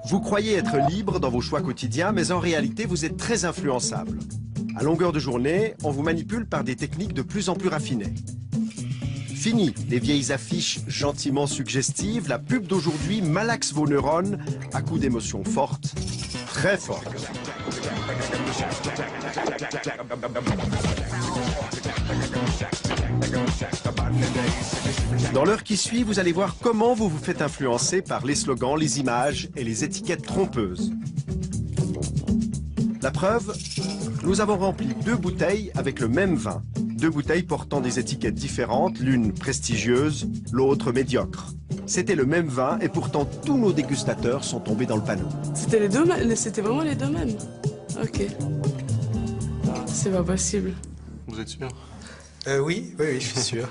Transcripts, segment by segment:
Vous croyez être libre dans vos choix quotidiens, mais en réalité, vous êtes très influençable. À longueur de journée, on vous manipule par des techniques de plus en plus raffinées. Fini les vieilles affiches gentiment suggestives, la pub d'aujourd'hui malaxe vos neurones à coups d'émotions fortes, très fortes. Dans l'heure qui suit, vous allez voir comment vous vous faites influencer par les slogans, les images et les étiquettes trompeuses. La preuve, nous avons rempli 2 bouteilles avec le même vin. 2 bouteilles portant des étiquettes différentes, l'une prestigieuse, l'autre médiocre. C'était le même vin et pourtant tous nos dégustateurs sont tombés dans le panneau. C'était les deux mêmes, c'était vraiment les deux mêmes. Ok. C'est pas possible. Vous êtes sûr? Oui, je suis sûr.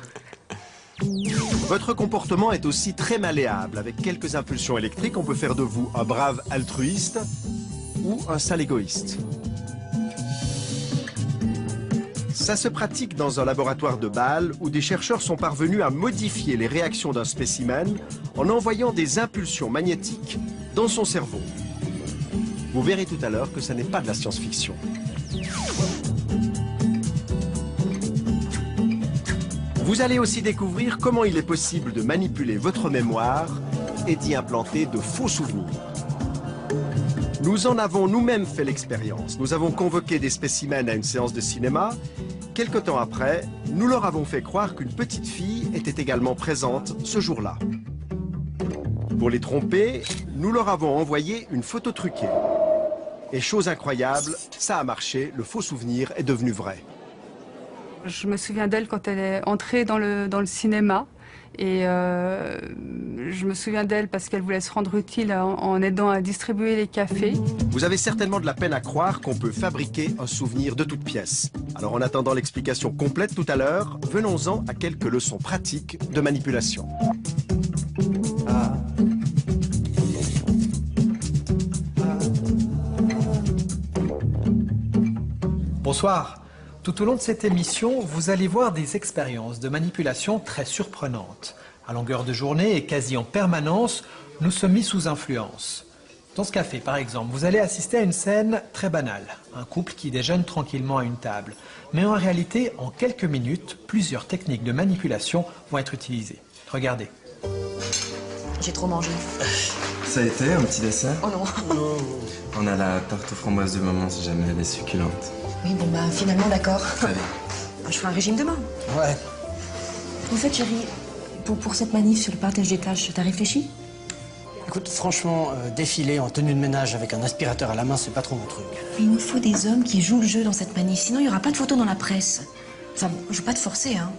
Votre comportement est aussi très malléable. Avec quelques impulsions électriques, on peut faire de vous un brave altruiste ou un sale égoïste. Ça se pratique dans un laboratoire de Bâle où des chercheurs sont parvenus à modifier les réactions d'un spécimen en envoyant des impulsions magnétiques dans son cerveau. Vous verrez tout à l'heure que ce n'est pas de la science-fiction. Vous allez aussi découvrir comment il est possible de manipuler votre mémoire et d'y implanter de faux souvenirs. Nous en avons nous-mêmes fait l'expérience. Nous avons convoqué des spécimens à une séance de cinéma. Quelque temps après, nous leur avons fait croire qu'une petite fille était également présente ce jour-là. Pour les tromper, nous leur avons envoyé une photo truquée. Et chose incroyable, ça a marché, le faux souvenir est devenu vrai. Je me souviens d'elle quand elle est entrée dans le cinéma. Et je me souviens d'elle parce qu'elle voulait se rendre utile en aidant à distribuer les cafés. Vous avez certainement de la peine à croire qu'on peut fabriquer un souvenir de toutes pièces. Alors en attendant l'explication complète tout à l'heure, venons-en à quelques leçons pratiques de manipulation. Bonsoir. Tout au long de cette émission, vous allez voir des expériences de manipulation très surprenantes. À longueur de journée et quasi en permanence, nous sommes mis sous influence. Dans ce café, par exemple, vous allez assister à une scène très banale. Un couple qui déjeune tranquillement à une table. Mais en réalité, en quelques minutes, plusieurs techniques de manipulation vont être utilisées. Regardez. J'ai trop mangé. Ça a été un petit dessert? Oh non. On a la tarte aux framboises de maman si jamais elle est succulente. Oui, bon bah finalement d'accord. Très bien. Je ferai un régime demain. Ouais. En fait, chérie, pour cette manif sur le partage des tâches, t'as réfléchi? Écoute, franchement, défiler en tenue de ménage avec un aspirateur à la main, c'est pas trop mon truc. Mais il nous faut des hommes qui jouent le jeu dans cette manif, sinon il n'y aura pas de photos dans la presse. Enfin, bon, je veux pas te forcer, hein.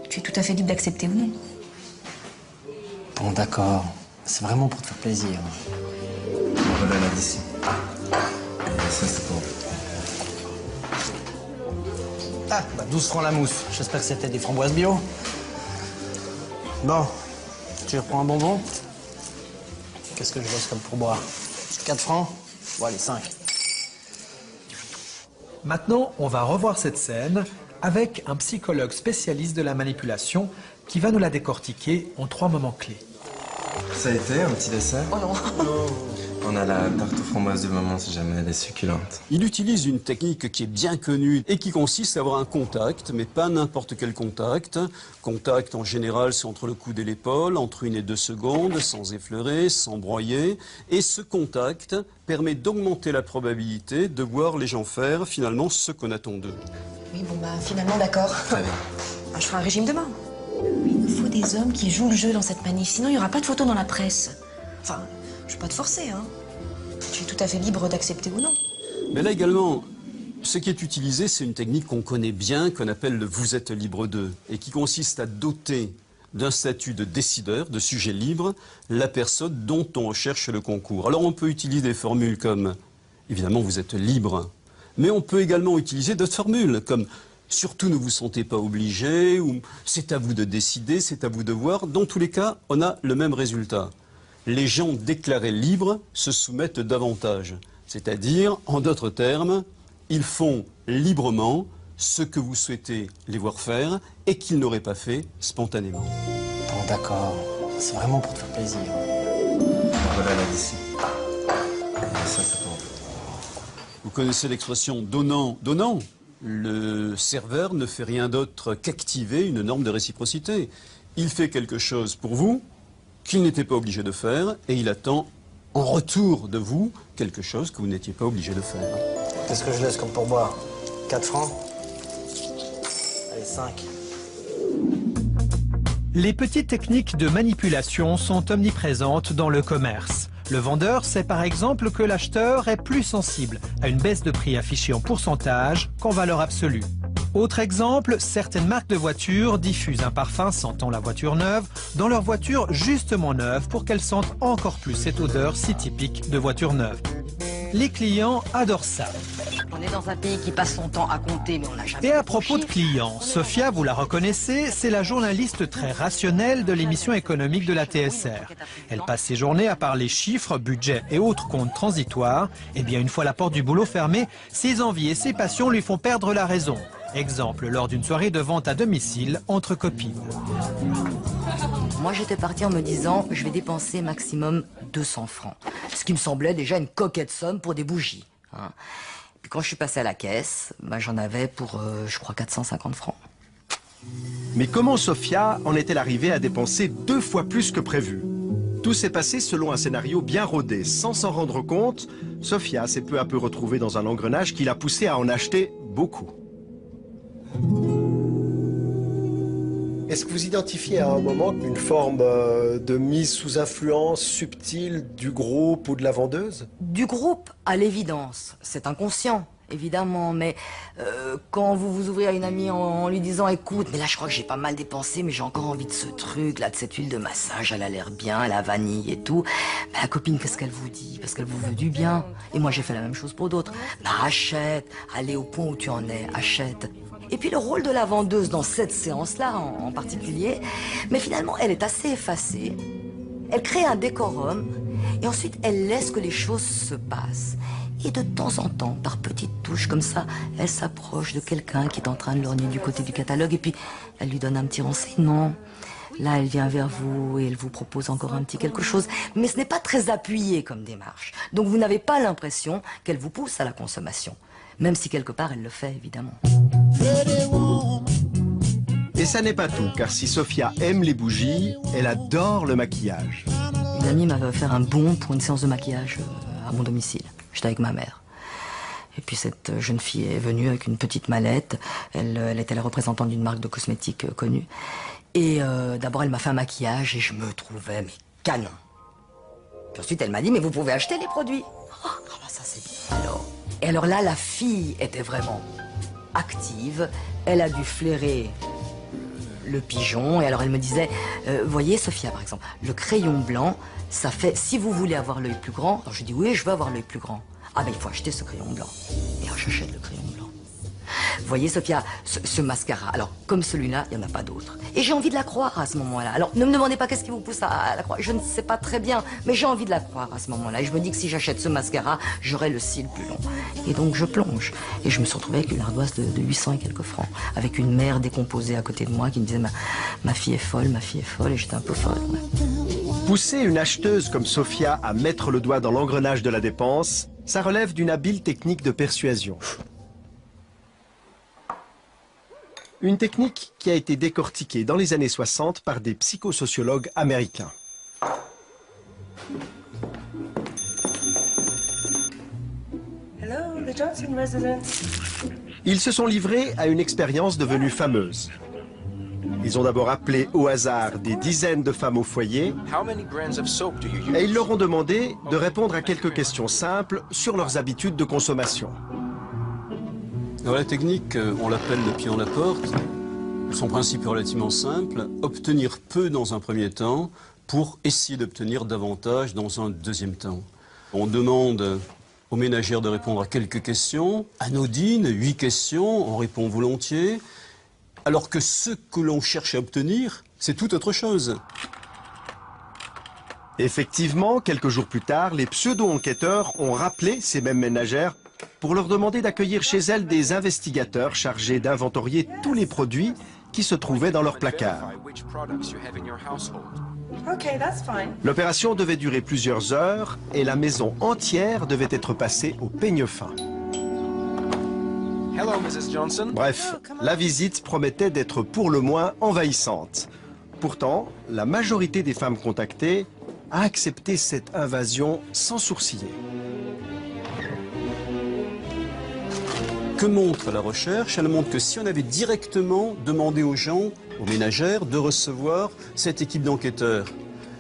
Tu es tout à fait libre d'accepter ou non. Bon, d'accord. C'est vraiment pour te faire plaisir. Voilà là d'ici. Et ça c'est pour vous. Ah, bah 12 francs la mousse. J'espère que c'était des framboises bio. Bon, tu reprends un bonbon? Qu'est-ce que je bosse comme pourboire? 4 francs? Bon, allez, 5. Maintenant, on va revoir cette scène avec un psychologue spécialiste de la manipulation qui va nous la décortiquer en 3 moments clés. Ça a été un petit dessert? Oh non. On a la tarte aux framboises de maman si jamais elle est succulente. Il utilise une technique qui est bien connue et qui consiste à avoir un contact, mais pas n'importe quel contact. Contact, en général, c'est entre le coude et l'épaule, entre 1 et 2 secondes, sans effleurer, sans broyer. Et ce contact permet d'augmenter la probabilité de voir les gens faire, finalement, ce qu'on attend d'eux. Oui, bon bah finalement d'accord. Très bien. Je ferai un régime demain. Mais il nous faut des hommes qui jouent le jeu dans cette manif, sinon il n'y aura pas de photos dans la presse. Enfin, je veux pas te forcer, hein. Tu es tout à fait libre d'accepter ou non. Mais là également, ce qui est utilisé, c'est une technique qu'on connaît bien, qu'on appelle le « vous êtes libre d'eux » et qui consiste à doter d'un statut de décideur, de sujet libre, la personne dont on recherche le concours. Alors on peut utiliser des formules comme « évidemment vous êtes libre », mais on peut également utiliser d'autres formules comme « surtout ne vous sentez pas obligé » ou « c'est à vous de décider, c'est à vous de voir ». Dans tous les cas, on a le même résultat. Les gens déclarés libres se soumettent davantage. C'est-à-dire, en d'autres termes, ils font librement ce que vous souhaitez les voir faire et qu'ils n'auraient pas fait spontanément. Bon, d'accord. C'est vraiment pour te faire plaisir. Voilà là d'ici. Vous connaissez l'expression donnant, donnant. Le serveur ne fait rien d'autre qu'activer une norme de réciprocité. Il fait quelque chose pour vous qu'il n'était pas obligé de faire et il attend en retour de vous quelque chose que vous n'étiez pas obligé de faire. Qu'est-ce que je laisse comme pourboire? 4 francs? Allez, 5. Les petites techniques de manipulation sont omniprésentes dans le commerce. Le vendeur sait par exemple que l'acheteur est plus sensible à une baisse de prix affichée en pourcentage qu'en valeur absolue. Autre exemple, certaines marques de voitures diffusent un parfum sentant la voiture neuve dans leur voiture justement neuve pour qu'elle sente encore plus cette odeur si typique de voiture neuve. Les clients adorent ça. On est dans un pays qui passe son temps à compter, mais on n'a jamais... Et à propos de clients, Sophia, vous la reconnaissez, c'est la journaliste très rationnelle de l'émission économique de la TSR. Elle passe ses journées à parler chiffres, budget et autres comptes transitoires. Et bien, une fois la porte du boulot fermée, ses envies et ses passions lui font perdre la raison. Exemple, lors d'une soirée de vente à domicile entre copines. Moi, j'étais partie en me disant, je vais dépenser maximum 200 francs. Ce qui me semblait déjà une coquette somme pour des bougies. Hein. Puis quand je suis passée à la caisse, bah, j'en avais pour, je crois, 450 francs. Mais comment Sophia en est-elle arrivée à dépenser 2 fois plus que prévu? Tout s'est passé selon un scénario bien rodé. Sans s'en rendre compte, Sophia s'est peu à peu retrouvée dans un engrenage qui l'a poussée à en acheter beaucoup. Est-ce que vous identifiez à un moment une forme de mise sous influence subtile du groupe ou de la vendeuse? Du groupe, à l'évidence. C'est inconscient, évidemment. Mais quand vous vous ouvrez à une amie en lui disant « Écoute, mais là je crois que j'ai pas mal dépensé, mais j'ai encore envie de ce truc, là, de cette huile de massage, elle a l'air bien, la vanille et tout. » Ben, la copine, qu'est-ce qu'elle vous dit? Parce qu'elle vous veut du bien. Et moi j'ai fait la même chose pour d'autres. Ben, achète, allez au point où tu en es, achète. Et puis le rôle de la vendeuse dans cette séance-là en particulier, mais finalement elle est assez effacée, elle crée un décorum et ensuite elle laisse que les choses se passent. Et de temps en temps, par petites touches comme ça, elle s'approche de quelqu'un qui est en train de lorgner du côté du catalogue et puis elle lui donne un petit renseignement. Là, elle vient vers vous et elle vous propose encore un petit quelque chose. Mais ce n'est pas très appuyé comme démarche. Donc vous n'avez pas l'impression qu'elle vous pousse à la consommation. Même si quelque part elle le fait, évidemment. Et ça n'est pas tout, car si Sophia aime les bougies, elle adore le maquillage. Une amie m'avait offert un bon pour une séance de maquillage à mon domicile. J'étais avec ma mère. Et puis cette jeune fille est venue avec une petite mallette. Elle était la représentante d'une marque de cosmétiques connue. Et d'abord elle m'a fait un maquillage et je me trouvais mais canon. Puis ensuite elle m'a dit mais vous pouvez acheter les produits. Oh, bah ça c'est bien. Et alors là la fille était vraiment active. Elle a dû flairer le pigeon. Et alors elle me disait, voyez Sophia par exemple, le crayon blanc, ça fait, si vous voulez avoir l'œil plus grand, alors je dis oui, je veux avoir l'œil plus grand. Ah ben il faut acheter ce crayon blanc. Et alors j'achète le crayon blanc. Voyez Sophia, ce mascara, alors comme celui-là, il n'y en a pas d'autre. Et j'ai envie de la croire à ce moment-là. Alors ne me demandez pas qu'est-ce qui vous pousse à la croire, je ne sais pas très bien, mais j'ai envie de la croire à ce moment-là. Et je me dis que si j'achète ce mascara, j'aurai le cil plus long. Et donc je plonge. Et je me suis retrouvée avec une ardoise de 800 et quelques francs. Avec une mère décomposée à côté de moi qui me disait ma fille est folle, et j'étais un peu folle. Ouais. Pousser une acheteuse comme Sophia à mettre le doigt dans l'engrenage de la dépense, ça relève d'une habile technique de persuasion. Une technique qui a été décortiquée dans les années 60 par des psychosociologues américains. Hello, the Johnson residence. Ils se sont livrés à une expérience devenue fameuse. Ils ont d'abord appelé au hasard des dizaines de femmes au foyer et ils leur ont demandé de répondre à quelques questions simples sur leurs habitudes de consommation. Alors la technique, on l'appelle le pied en la porte. Son principe est relativement simple, obtenir peu dans un premier temps pour essayer d'obtenir davantage dans un deuxième temps. On demande aux ménagères de répondre à quelques questions, anodines, 8 questions, on répond volontiers, alors que ce que l'on cherche à obtenir, c'est tout autre chose. Effectivement, quelques jours plus tard, les pseudo-enquêteurs ont rappelé ces mêmes ménagères pour leur demander d'accueillir chez elles des investigateurs chargés d'inventorier tous les produits qui se trouvaient dans leur placard. L'opération devait durer plusieurs heures et la maison entière devait être passée au peigne fin. Hello, Mrs. Johnson. Bref, la visite promettait d'être pour le moins envahissante. Pourtant, la majorité des femmes contactées a accepté cette invasion sans sourciller. Que montre la recherche? Elle montre que si on avait directement demandé aux gens, aux ménagères, de recevoir cette équipe d'enquêteurs,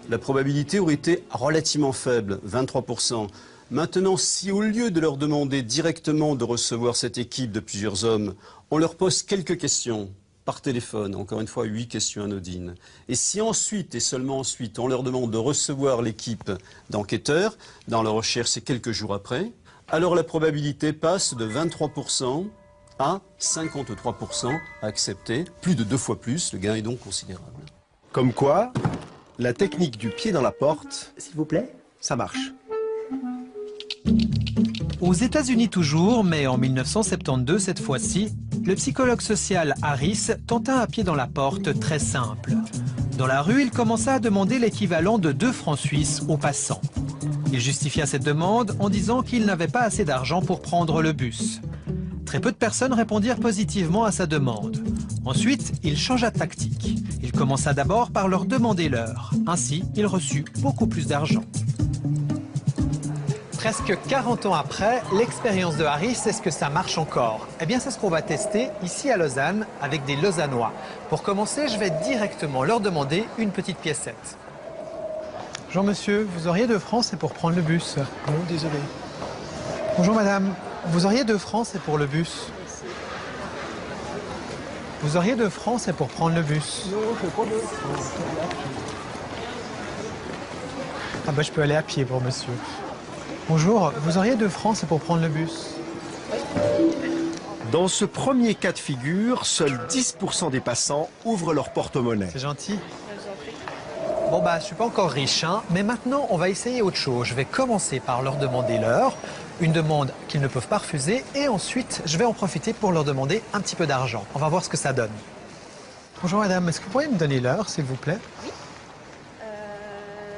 la probabilité aurait été relativement faible, 23%. Maintenant, si au lieu de leur demander directement de recevoir cette équipe de plusieurs hommes, on leur pose quelques questions par téléphone, encore une fois 8 questions anodines, et si ensuite, et seulement ensuite, on leur demande de recevoir l'équipe d'enquêteurs, dans la recherche c'est quelques jours après, alors la probabilité passe de 23% à 53% à accepter, plus de 2 fois plus, le gain est donc considérable. Comme quoi, la technique du pied dans la porte, s'il vous plaît, ça marche. Aux États-Unis toujours, mais en 1972 cette fois-ci, le psychologue social Harris tenta un pied dans la porte très simple. Dans la rue, il commença à demander l'équivalent de 2 francs suisses aux passants. Il justifia cette demande en disant qu'il n'avait pas assez d'argent pour prendre le bus. Très peu de personnes répondirent positivement à sa demande. Ensuite, il changea de tactique. Il commença d'abord par leur demander l'heure. Ainsi, il reçut beaucoup plus d'argent. Presque 40 ans après, l'expérience de Harris, est-ce que ça marche encore? Eh bien, c'est ce qu'on va tester ici à Lausanne avec des Lausannois. Pour commencer, je vais directement leur demander une petite piécette. Bonjour monsieur, vous auriez 2 francs, c'est pour prendre le bus. Non, désolé. Bonjour madame, vous auriez 2 francs, c'est pour le bus. Vous auriez 2 francs, c'est pour prendre le bus. Non, je pas 2 francs. Ah bah je peux aller à pied pour monsieur. Bonjour, vous auriez 2 francs, c'est pour prendre le bus. Dans ce premier cas de figure, seuls 10% des passants ouvrent leur porte-monnaie. C'est gentil. Bon bah, je suis pas encore riche, hein, mais maintenant on va essayer autre chose. Je vais commencer par leur demander l'heure, une demande qu'ils ne peuvent pas refuser, et ensuite je vais en profiter pour leur demander un petit peu d'argent. On va voir ce que ça donne. Bonjour madame, est-ce que vous pourriez me donner l'heure, s'il vous plaît? Oui.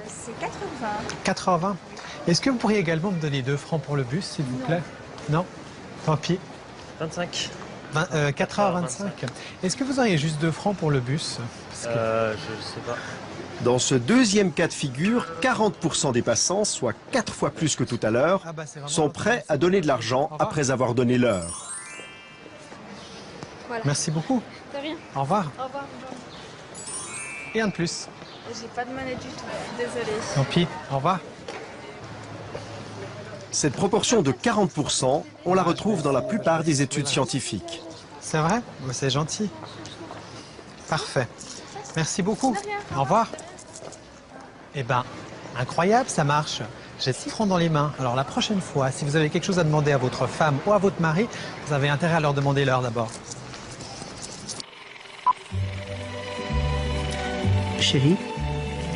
C'est 80. 80. Est-ce que vous pourriez également me donner 2 francs pour le bus, s'il vous plaît? Non. Tant pis. 25. 4 à 25. Est-ce que vous auriez juste 2 francs pour le bus? Je sais pas. Dans ce deuxième cas de figure, 40% des passants, soit 4 fois plus que tout à l'heure, sont prêts à donner de l'argent après avoir donné l'heure. Voilà. Merci beaucoup. De rien. Au revoir. Au revoir. Et un de plus. J'ai pas de monnaie du tout. Désolée. Tant pis. Au revoir. Cette proportion de 40%, on la retrouve dans la plupart des études scientifiques. C'est vrai? C'est gentil. Parfait. Merci beaucoup. Au revoir. Eh ben, incroyable, ça marche. J'ai 6 francs dans les mains. Alors la prochaine fois, si vous avez quelque chose à demander à votre femme ou à votre mari, vous avez intérêt à leur demander l'heure d'abord. Chérie,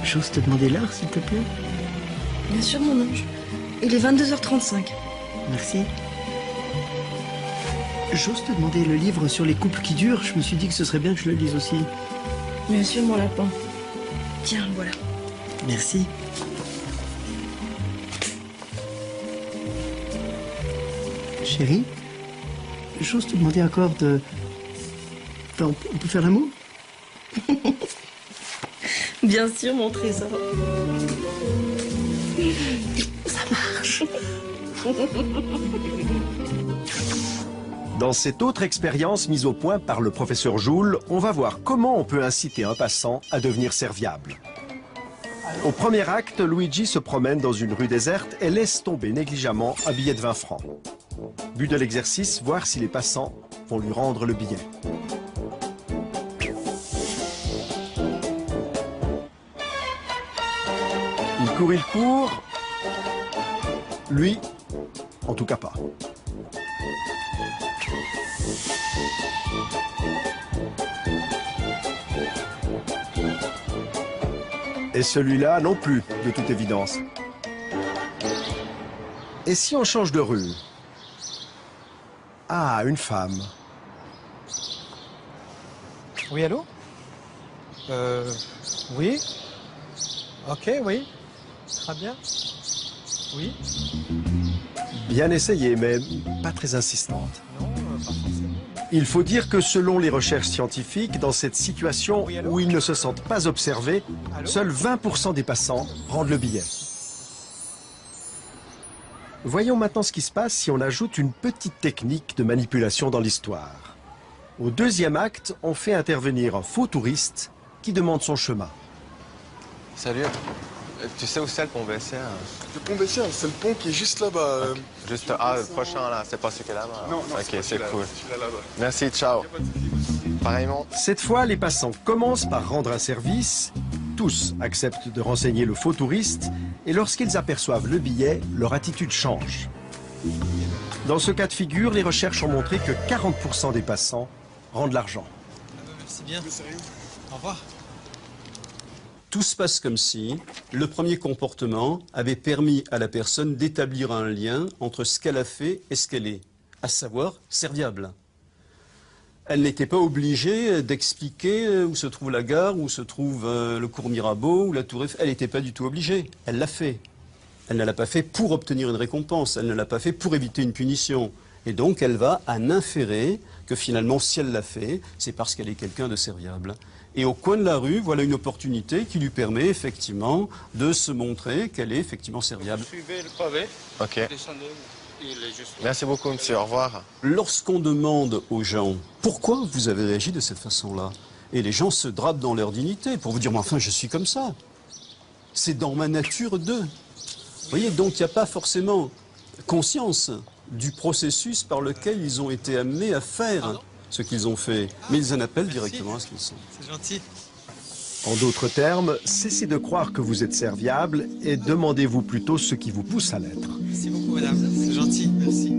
j'ose te demander l'heure, s'il te plaît? Bien sûr, mon ange. Il est 22h35. Merci. J'ose te demander le livre sur les couples qui durent. Je me suis dit que ce serait bien que je le lise aussi. Bien sûr, mon lapin. Tiens, voilà. Merci. Chérie, j'ose te demander encore de... Enfin, on peut faire l'amour? Bien sûr, mon trésor. Ça marche. Dans cette autre expérience mise au point par le professeur Joule, on va voir comment on peut inciter un passant à devenir serviable. Au premier acte, Luigi se promène dans une rue déserte et laisse tomber négligemment un billet de 20 francs. But de l'exercice, voir si les passants vont lui rendre le billet. Il court. Lui, en tout cas pas. Et celui-là non plus, de toute évidence. Et si on change de rue? Ah, une femme. Oui, allô? Oui? Ok, oui. Très bien. Oui? Bien essayé, mais pas très insistante. Non, pas forcément. Il faut dire que selon les recherches scientifiques, dans cette situation où ils ne se sentent pas observés, seuls 20% des passants rendent le billet. Voyons maintenant ce qui se passe si on ajoute une petite technique de manipulation dans l'histoire. Au deuxième acte, on fait intervenir un faux touriste qui demande son chemin. Salut, tu sais où c'est le pont Bessières? Le pont Bessières, c'est le pont qui est juste là-bas. Okay. Juste, le prochain là, c'est pas celui qui est là-bas? Non, ok, c'est cool. Là-bas. Merci, ciao. Pareillement. Cette fois, les passants commencent par rendre un service. Tous acceptent de renseigner le faux touriste et lorsqu'ils aperçoivent le billet, leur attitude change. Dans ce cas de figure, les recherches ont montré que 40% des passants rendent l'argent. Merci bien. Au revoir. Tout se passe comme si le premier comportement avait permis à la personne d'établir un lien entre ce qu'elle a fait et ce qu'elle est, à savoir serviable. Elle n'était pas obligée d'expliquer où se trouve la gare, où se trouve le cours Mirabeau, ou la tour Eiffel. Elle n'était pas du tout obligée. Elle l'a fait. Elle ne l'a pas fait pour obtenir une récompense. Elle ne l'a pas fait pour éviter une punition. Et donc, elle va en inférer que finalement, si elle l'a fait, c'est parce qu'elle est quelqu'un de serviable. Et au coin de la rue, voilà une opportunité qui lui permet effectivement de se montrer qu'elle est effectivement serviable. Suivez le pavé. Ok. Merci beaucoup, monsieur. Au revoir. Lorsqu'on demande aux gens pourquoi vous avez réagi de cette façon-là, et les gens se drapent dans leur dignité pour vous dire mais enfin je suis comme ça. C'est dans ma nature d'eux. Vous voyez, donc il n'y a pas forcément conscience du processus par lequel ils ont été amenés à faire ce qu'ils ont fait, mais ils en appellent directement à ce qu'ils sont. C'est gentil. En d'autres termes, cessez de croire que vous êtes serviable et demandez-vous plutôt ce qui vous pousse à l'être. Merci beaucoup, madame. C'est gentil. Merci.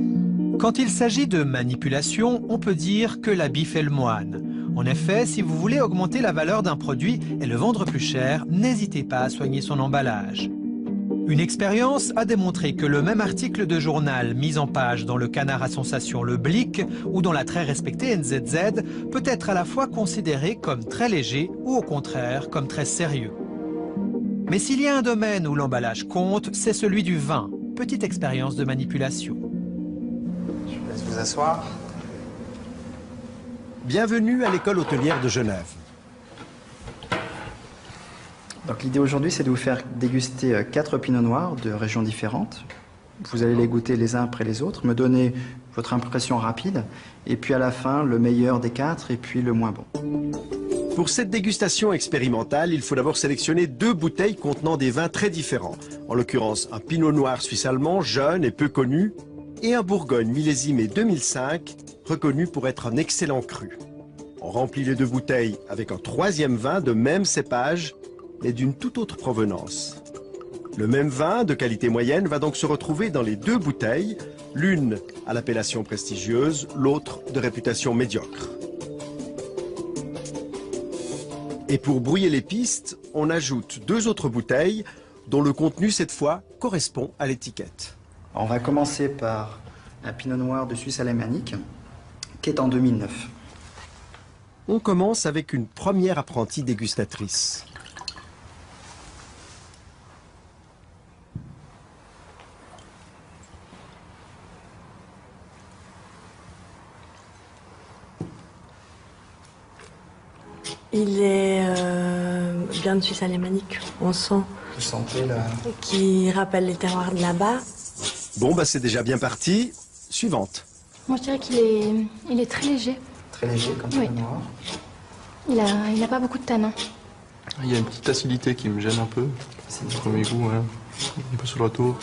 Quand il s'agit de manipulation, on peut dire que l'habit fait le moine. En effet, si vous voulez augmenter la valeur d'un produit et le vendre plus cher, n'hésitez pas à soigner son emballage. Une expérience a démontré que le même article de journal mis en page dans le canard à sensation Le Blick ou dans la très respectée NZZ peut être à la fois considéré comme très léger ou au contraire comme très sérieux. Mais s'il y a un domaine où l'emballage compte, c'est celui du vin. Petite expérience de manipulation. Je vous laisse vous asseoir. Bienvenue à l'école hôtelière de Genève. Donc l'idée aujourd'hui, c'est de vous faire déguster 4 pinots noirs de régions différentes. Vous allez les goûter les uns après les autres, me donner votre impression rapide, et puis à la fin, le meilleur des 4 et puis le moins bon. Pour cette dégustation expérimentale, il faut d'abord sélectionner 2 bouteilles contenant des vins très différents. En l'occurrence, un pinot noir suisse-allemand, jeune et peu connu, et un bourgogne millésimé 2005, reconnu pour être un excellent cru. On remplit les 2 bouteilles avec un 3e vin de même cépage, mais d'une toute autre provenance. Le même vin, de qualité moyenne, va donc se retrouver dans les 2 bouteilles, l'une à l'appellation prestigieuse, l'autre de réputation médiocre. Et pour brouiller les pistes, on ajoute 2 autres bouteilles, dont le contenu, cette fois, correspond à l'étiquette. On va commencer par un pinot noir de Suisse alémanique, qui est en 2009. On commence avec une première apprentie dégustatrice. Il est bien de Suisse alémanique, on sent. Vous sentez là? Qui rappelle les terroirs de là-bas. Bon, bah c'est déjà bien parti. Suivante. Moi, je dirais qu'il est très léger. Très léger, comme ça, noir. Il n'a pas beaucoup de tanin. Il y a une petite acidité qui me gêne un peu. C'est le premier goût, hein. Il n'est pas sur le retour.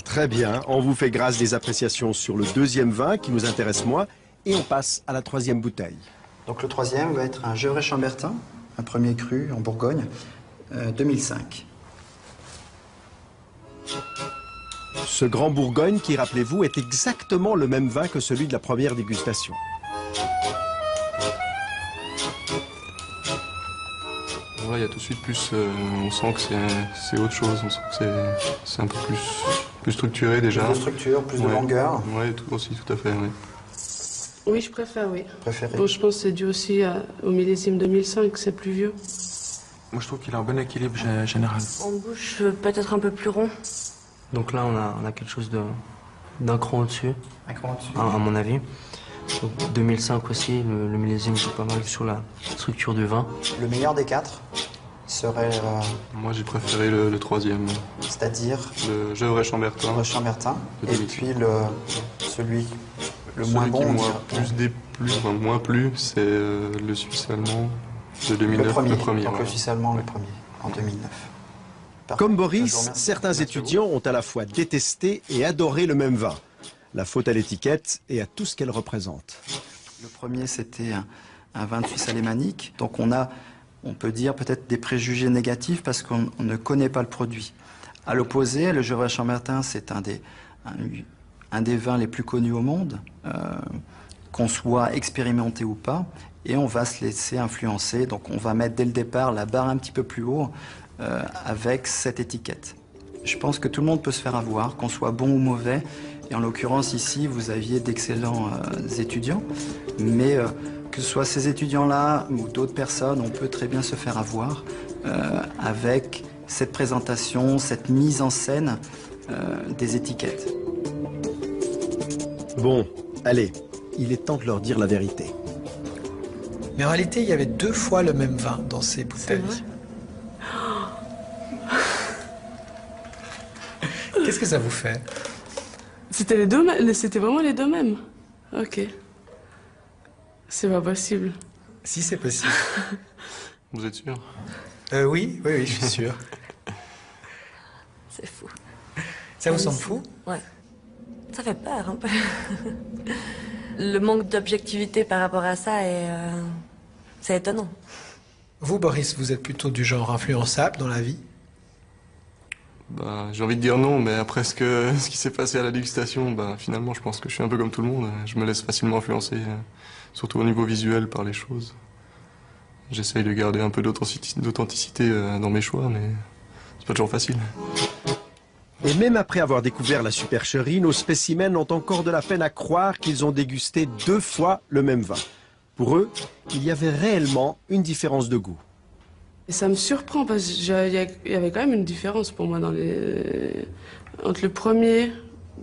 Très bien, on vous fait grâce des appréciations sur le 2e vin qui nous intéresse moins et on passe à la 3e bouteille. Donc le 3e va être un Gevrey-Chambertin, un premier cru en Bourgogne, 2005. Ce grand Bourgogne qui, rappelez-vous, est exactement le même vin que celui de la première dégustation. Voilà, il y a tout de suite plus, on sent que c'est autre chose, on sent que c'est un peu plus structuré déjà. Plus de structure, plus de longueur. Oui, aussi, tout à fait, oui. Oui, je préfère, oui. Préféré. Bon, je pense que c'est dû aussi au millésime 2005, c'est plus vieux. Moi, je trouve qu'il a un bon équilibre général. En bouche, peut-être un peu plus rond. Donc là, on a quelque chose d'un cran au-dessus. Un cran au-dessus. À mon avis. Donc 2005 aussi, le millésime joue pas mal sur la structure du vin. Le meilleur des 4 serait... Moi j'ai préféré le troisième. C'est-à-dire le Gevrey Chambertin. Le Chambertin. Et puis celui moins bon. Moins plus, c'est le Suisse allemand de 2009. Le premier. Donc le Suisse allemand, le premier, en 2009. Comme Boris, certains étudiants ont à la fois détesté et adoré le même vin. La faute à l'étiquette et à tout ce qu'elle représente. Le premier, c'était un vin de Suisse alémanique. Donc on peut dire peut-être des préjugés négatifs parce qu'on ne connaît pas le produit. À l'opposé, le Gevrey Chambertin, c'est un des vins les plus connus au monde, qu'on soit expérimenté ou pas, et on va se laisser influencer. Donc on va mettre dès le départ la barre un petit peu plus haut avec cette étiquette. Je pense que tout le monde peut se faire avoir, qu'on soit bon ou mauvais. Et en l'occurrence, ici, vous aviez d'excellents étudiants. Mais que ce soit ces étudiants-là ou d'autres personnes, on peut très bien se faire avoir avec cette présentation, cette mise en scène des étiquettes. Bon, allez, il est temps de leur dire la vérité. Mais en réalité, il y avait 2 fois le même vin dans ces bouteilles. Qu'est-ce que ça vous fait? C'était vraiment les deux mêmes. Ok. C'est pas possible. Si, c'est possible. Vous êtes sûr? Oui, je suis sûr. C'est fou. Ça vous semble fou? Ouais. Ça fait peur un peu. Le manque d'objectivité par rapport à ça, c'est étonnant. Vous, Boris, vous êtes plutôt du genre influençable dans la vie? J'ai envie de dire non, mais après ce qui s'est passé à la dégustation, finalement, je pense que je suis un peu comme tout le monde. Je me laisse facilement influencer, surtout au niveau visuel, par les choses. J'essaye de garder un peu d'authenticité dans mes choix, mais c'est pas toujours facile. Et même après avoir découvert la supercherie, nos spécimens ont encore de la peine à croire qu'ils ont dégusté 2 fois le même vin. Pour eux, il y avait réellement une différence de goût. Et ça me surprend parce qu'il y avait quand même une différence pour moi entre le premier,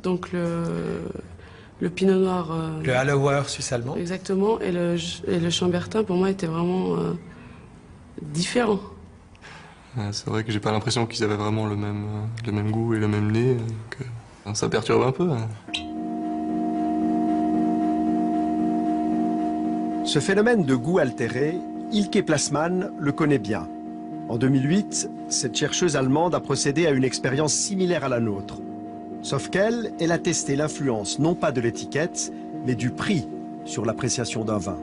donc le pinot noir. Le Hallower suisse allemand. Exactement, et le Chambertin pour moi était vraiment différent. C'est vrai que j'ai pas l'impression qu'ils avaient vraiment le même goût et le même nez, donc ça perturbe un peu. Ce phénomène de goût altéré, Ilke Plasman le connaît bien. En 2008, cette chercheuse allemande a procédé à une expérience similaire à la nôtre. Sauf qu'elle, elle a testé l'influence non pas de l'étiquette, mais du prix sur l'appréciation d'un vin.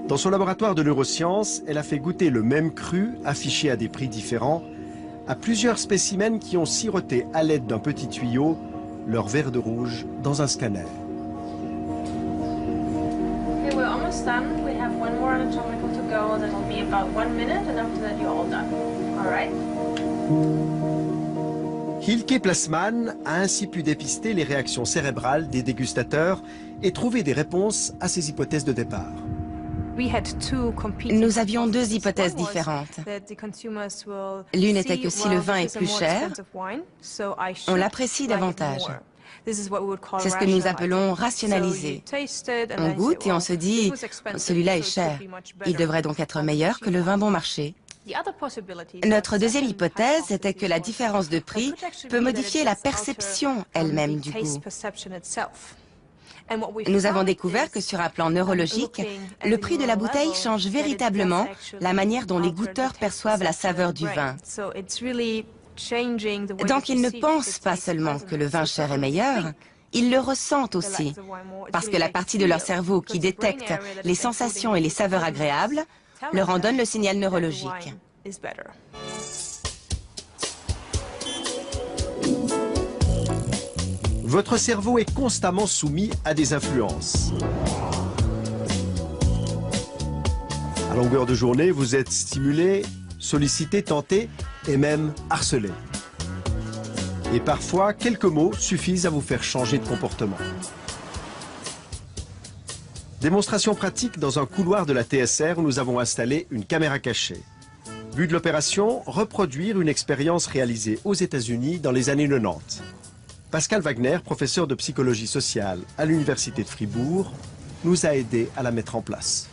Dans son laboratoire de neurosciences, elle a fait goûter le même cru, affiché à des prix différents, à plusieurs spécimens qui ont siroté à l'aide d'un petit tuyau leur verre de rouge dans un scanner. Okay, we're almost done. We have one more anatomical to go. That'll be about 1 minute, and after that, you're all done. All right? Ilke Plasman a ainsi pu dépister les réactions cérébrales des dégustateurs et trouver des réponses à ces hypothèses de départ. Nous avions 2 hypothèses différentes. L'une était que si le vin est plus cher, on l'apprécie davantage. C'est ce que nous appelons rationaliser. On goûte et on se dit, celui-là est cher. Il devrait donc être meilleur que le vin bon marché. Notre deuxième hypothèse était que la différence de prix peut modifier la perception elle-même du goût. Nous avons découvert que sur un plan neurologique, le prix de la bouteille change véritablement la manière dont les goûteurs perçoivent la saveur du vin. Donc ils ne pensent pas seulement que le vin cher est meilleur, ils le ressentent aussi, parce que la partie de leur cerveau qui détecte les sensations et les saveurs agréables leur en donne le signal neurologique. Votre cerveau est constamment soumis à des influences. À longueur de journée, vous êtes stimulé, sollicité, tenté et même harcelé. Et parfois, quelques mots suffisent à vous faire changer de comportement. Démonstration pratique dans un couloir de la TSR où nous avons installé une caméra cachée. But de l'opération, reproduire une expérience réalisée aux États-Unis dans les années 90. Pascal Wagner, professeur de psychologie sociale à l'Université de Fribourg, nous a aidés à la mettre en place.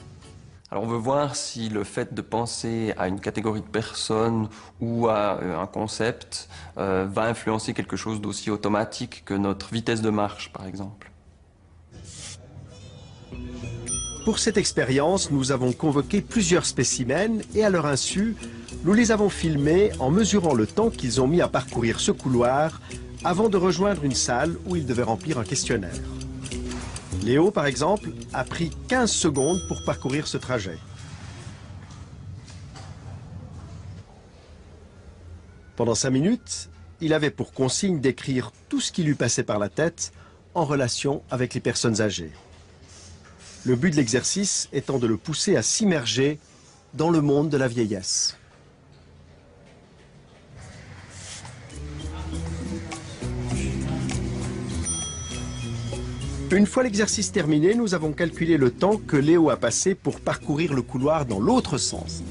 Alors on veut voir si le fait de penser à une catégorie de personnes ou à un concept va influencer quelque chose d'aussi automatique que notre vitesse de marche, par exemple. Pour cette expérience, nous avons convoqué plusieurs spécimens et à leur insu, nous les avons filmés en mesurant le temps qu'ils ont mis à parcourir ce couloir avant de rejoindre une salle où ils devaient remplir un questionnaire. Léo, par exemple, a pris 15 secondes pour parcourir ce trajet. Pendant 5 minutes, il avait pour consigne d'écrire tout ce qui lui passait par la tête en relation avec les personnes âgées. Le but de l'exercice étant de le pousser à s'immerger dans le monde de la vieillesse. Une fois l'exercice terminé, nous avons calculé le temps que Léo a passé pour parcourir le couloir dans l'autre sens.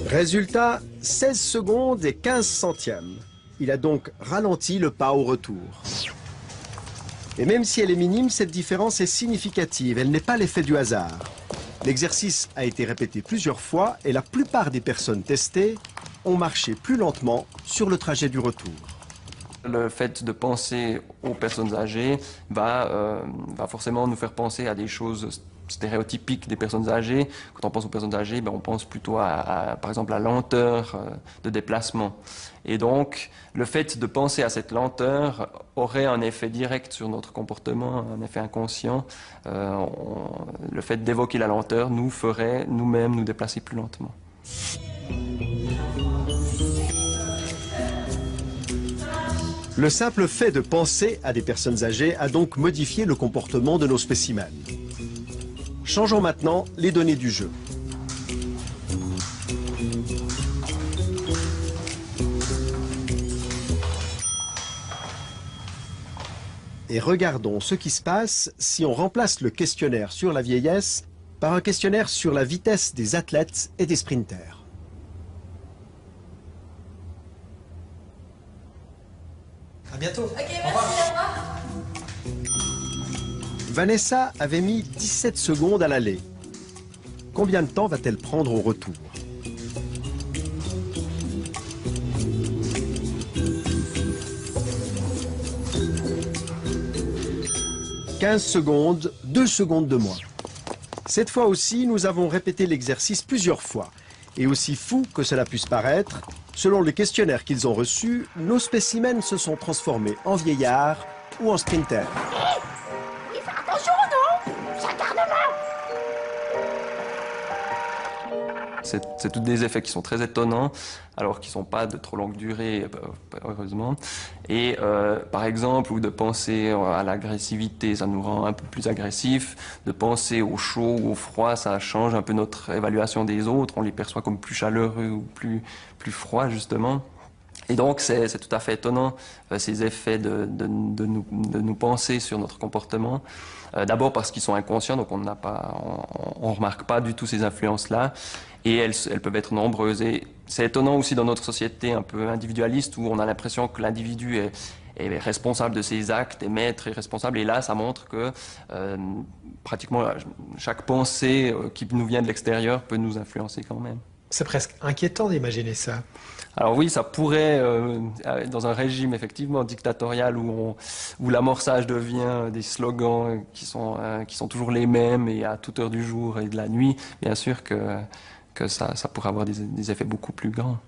Résultat, 16 secondes et 15 centièmes. Il a donc ralenti le pas au retour. Et même si elle est minime, cette différence est significative. Elle n'est pas l'effet du hasard. L'exercice a été répété plusieurs fois et la plupart des personnes testées ont marché plus lentement sur le trajet du retour. Le fait de penser aux personnes âgées va forcément nous faire penser à des choses stéréotypiques des personnes âgées. Quand on pense aux personnes âgées, on pense plutôt par exemple à la lenteur de déplacement. Et donc, le fait de penser à cette lenteur aurait un effet direct sur notre comportement, un effet inconscient. Le fait d'évoquer la lenteur nous ferait nous-mêmes nous déplacer plus lentement. Le simple fait de penser à des personnes âgées a donc modifié le comportement de nos spécimens. Changeons maintenant les données du jeu. Et regardons ce qui se passe si on remplace le questionnaire sur la vieillesse par un questionnaire sur la vitesse des athlètes et des sprinters. À bientôt. Ok, merci, au revoir. Vanessa avait mis 17 secondes à l'aller. Combien de temps va-t-elle prendre au retour? « 15 secondes, 2 secondes de moins. Cette fois aussi, nous avons répété l'exercice plusieurs fois. Et aussi fou que cela puisse paraître, selon le questionnaire qu'ils ont reçu, nos spécimens se sont transformés en vieillards ou en sprinters. Attention, non! C'est tous des effets qui sont très étonnants, alors qu'ils ne sont pas de trop longue durée, heureusement. Et par exemple, ou de penser à l'agressivité, ça nous rend un peu plus agressifs. De penser au chaud ou au froid, ça change un peu notre évaluation des autres. On les perçoit comme plus chaleureux ou plus froids, justement. Et donc, c'est tout à fait étonnant, ces effets de nous penser sur notre comportement. D'abord parce qu'ils sont inconscients, donc on remarque pas du tout ces influences-là. Et elles peuvent être nombreuses. Et c'est étonnant aussi dans notre société un peu individualiste, où on a l'impression que l'individu est responsable de ses actes, est maître et responsable. Et là, ça montre que pratiquement chaque pensée qui nous vient de l'extérieur peut nous influencer quand même. C'est presque inquiétant d'imaginer ça. Alors oui, ça pourrait, dans un régime effectivement dictatorial où l'amorçage devient des slogans qui sont toujours les mêmes et à toute heure du jour et de la nuit, bien sûr que ça pourrait avoir des effets beaucoup plus grands.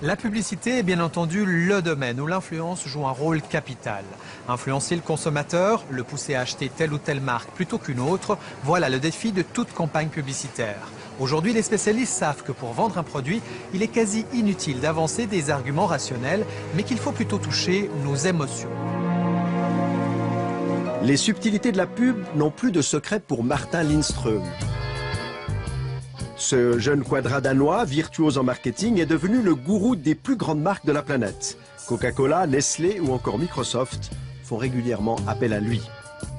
La publicité est bien entendu le domaine où l'influence joue un rôle capital. Influencer le consommateur, le pousser à acheter telle ou telle marque plutôt qu'une autre, voilà le défi de toute campagne publicitaire. Aujourd'hui, les spécialistes savent que pour vendre un produit, il est quasi inutile d'avancer des arguments rationnels, mais qu'il faut plutôt toucher nos émotions. Les subtilités de la pub n'ont plus de secret pour Martin Lindström. Ce jeune quadradanois, virtuose en marketing, est devenu le gourou des plus grandes marques de la planète. Coca-Cola, Nestlé ou encore Microsoft font régulièrement appel à lui.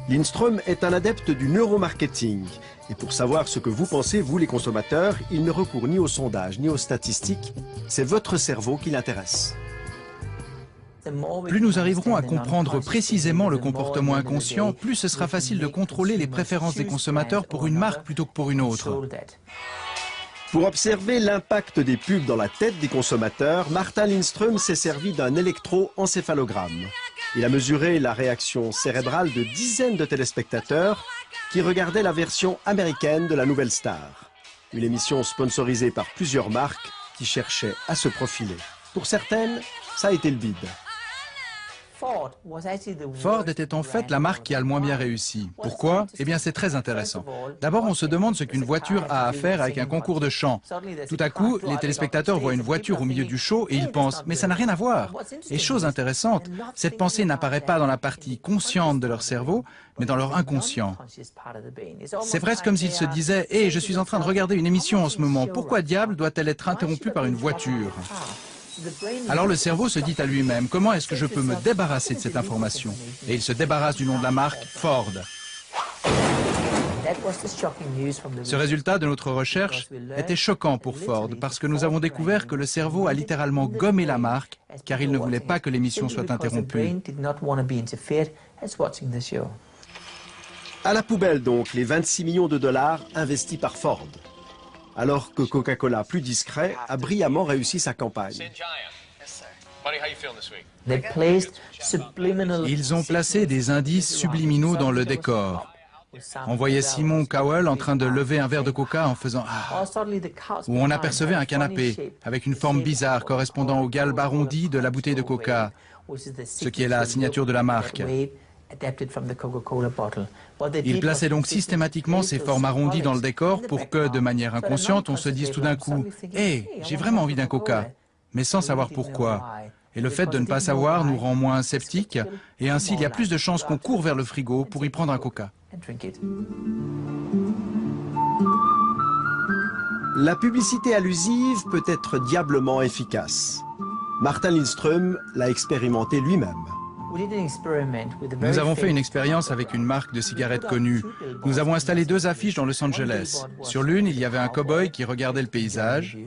Lindström est un adepte du neuromarketing. Et pour savoir ce que vous pensez, vous les consommateurs, il ne recourt ni aux sondages ni aux statistiques. C'est votre cerveau qui l'intéresse. Plus nous arriverons à comprendre précisément le comportement inconscient, plus ce sera facile de contrôler les préférences des consommateurs pour une marque plutôt que pour une autre. Pour observer l'impact des pubs dans la tête des consommateurs, Martin Lindström s'est servi d'un électroencéphalogramme. Il a mesuré la réaction cérébrale de dizaines de téléspectateurs qui regardaient la version américaine de La Nouvelle Star, une émission sponsorisée par plusieurs marques qui cherchaient à se profiler. Pour certaines, ça a été le bide. Ford était en fait la marque qui a le moins bien réussi. Pourquoi? Eh bien, c'est très intéressant. D'abord, on se demande ce qu'une voiture a à faire avec un concours de chant. Tout à coup, les téléspectateurs voient une voiture au milieu du show et ils pensent « mais ça n'a rien à voir ». Et chose intéressante, cette pensée n'apparaît pas dans la partie consciente de leur cerveau, mais dans leur inconscient. C'est presque comme s'ils se disaient « hé, je suis en train de regarder une émission en ce moment, pourquoi diable doit-elle être interrompue par une voiture ?» Alors le cerveau se dit à lui-même, comment est-ce que je peux me débarrasser de cette information? Et il se débarrasse du nom de la marque, Ford. Ce résultat de notre recherche était choquant pour Ford parce que nous avons découvert que le cerveau a littéralement gommé la marque car il ne voulait pas que l'émission soit interrompue. À la poubelle donc, les 26 millions de dollars investis par Ford. Alors que Coca-Cola, plus discret, a brillamment réussi sa campagne. Ils ont placé des indices subliminaux dans le décor. On voyait Simon Cowell en train de lever un verre de coca en faisant « ah » ou on apercevait un canapé avec une forme bizarre correspondant au galbe arrondi de la bouteille de coca, ce qui est la signature de la marque. Il plaçait donc systématiquement ces formes arrondies dans le décor pour que, de manière inconsciente, on se dise tout d'un coup « Hé, j'ai vraiment envie d'un coca », mais sans savoir pourquoi. Et le fait de ne pas savoir nous rend moins sceptiques, et ainsi il y a plus de chances qu'on court vers le frigo pour y prendre un coca. La publicité allusive peut être diablement efficace. Martin Lindström l'a expérimenté lui-même. Nous avons fait une expérience avec une marque de cigarettes connue. Nous avons installé 2 affiches dans Los Angeles. Sur l'une, il y avait un cow-boy qui regardait le paysage.